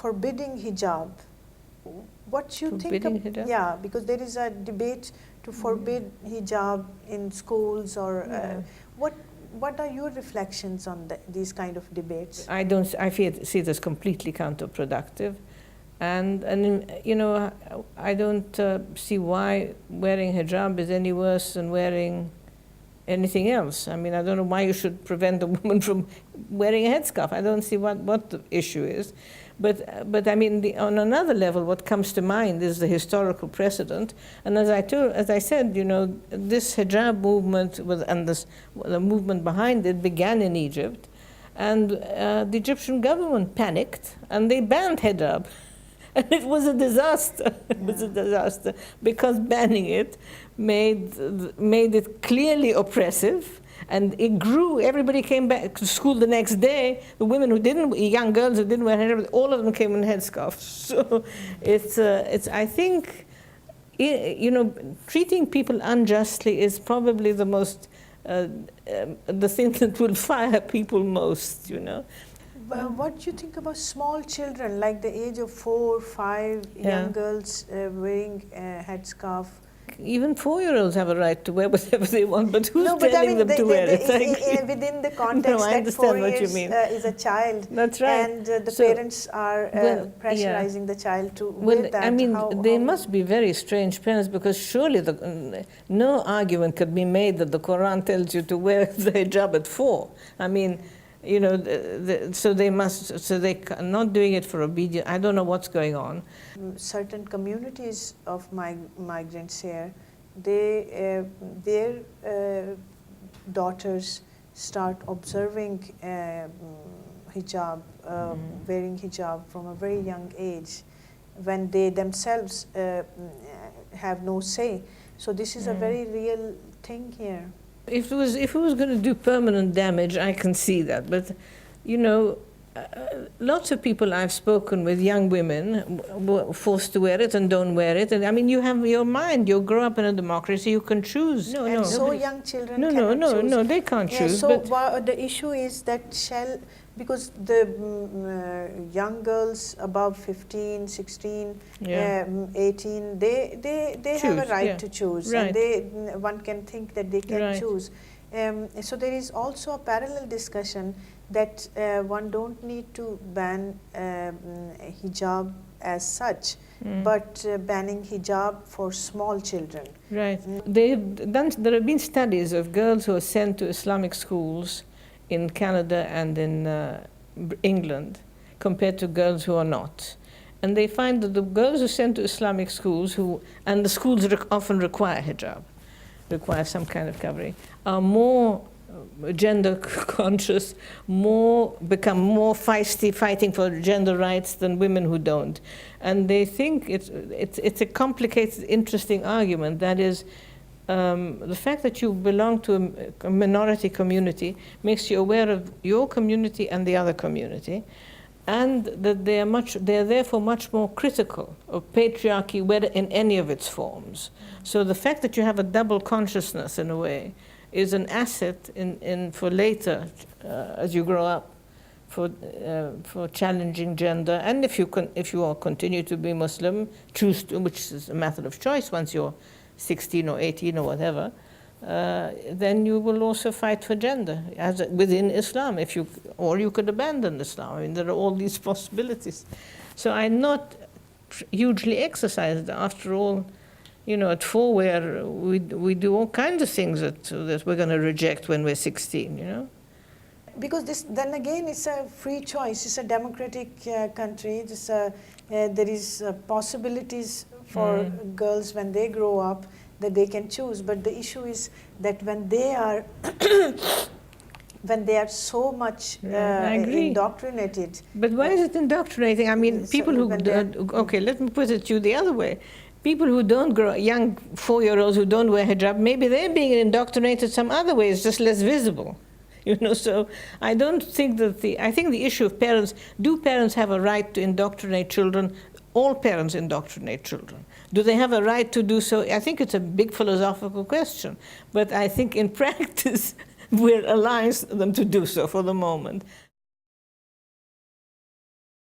forbidding hijab. What you Forbidding think? hijab? Yeah, because there is a debate to forbid hijab in schools, or what are your reflections on these kind of debates? I see it as completely counterproductive, and you know, I don't see why wearing hijab is any worse than wearing anything else. I mean, I don't know why you should prevent a woman from wearing a headscarf. I don't see what the issue is. But I mean, on another level, what comes to mind is the historical precedent. And as I said, you know, this hijab movement and the movement behind it began in Egypt, and the Egyptian government panicked and they banned hijab. And it was a disaster. It was a disaster because banning it made it clearly oppressive, and it grew. Everybody came back to school the next day. The women who didn't, young girls who didn't wear hijab, all of them came in headscarves. So it's I think, you know, treating people unjustly is probably the most the thing that will fire people most. You know. What do you think about small children, like the age of 4, 5, young girls wearing a headscarf? Even 4-year-olds have a right to wear whatever they want, but who's telling them to wear it? Within the context that 4 years is a child, that's right, and the parents are pressurizing the child to wear that. I mean, they must be very strange parents, because surely no argument could be made that the Quran tells you to wear the hijab at 4. I mean, you know, so they are not doing it for obedience. I don't know what's going on. Certain communities of migrants here, their daughters start observing hijab, wearing hijab from a very young age, when they themselves have no say. So this is a very real thing here. If it was going to do permanent damage, I can see that. But, you know, lots of people I've spoken with, young women, were forced to wear it and don't wear it. And I mean, you have your mind. You grow up in a democracy. You can choose. So young children cannot choose. No, they can't choose. So the issue is that because the young girls above 15, 16, 18, they have a right to choose, and one can think that they can choose. So there is also a parallel discussion that one don't need to ban hijab as such, but banning hijab for small children. Right. There have been studies of girls who are sent to Islamic schools in Canada and in England compared to girls who are not. And they find that the girls who are sent to Islamic schools, and the schools often require hijab, require some kind of covering, are more gender conscious, become more feisty, fighting for gender rights than women who don't. And they think it's a complicated, interesting argument. That is, the fact that you belong to a minority community makes you aware of your community and the other community, and that they are therefore much more critical of patriarchy, whether in any of its forms. So the fact that you have a double consciousness, in a way, is an asset for later, as you grow up, for challenging gender. And if you all continue to be Muslim, choose to, which is a matter of choice once you're 16 or 18 or whatever, then you will also fight for gender within Islam, or you could abandon Islam. I mean, there are all these possibilities. So I'm not hugely exercised. After all, you know, at 4, where we do all kinds of things that we're going to reject when we're 16, you know. Because then again, it's a free choice. It's a democratic country. There is possibilities for girls when they grow up that they can choose. But the issue is that when they are so much indoctrinated. But why is it indoctrinating? I mean, people who okay, let me put it to you the other way. People who don't grow, young 4-year-olds who don't wear hijab, maybe they're being indoctrinated some other way. It's just less visible. You know, so I don't think that I think the issue of parents, do parents have a right to indoctrinate children? All parents indoctrinate children. Do they have a right to do so? I think it's a big philosophical question, but I think in practice we're allowing them to do so for the moment.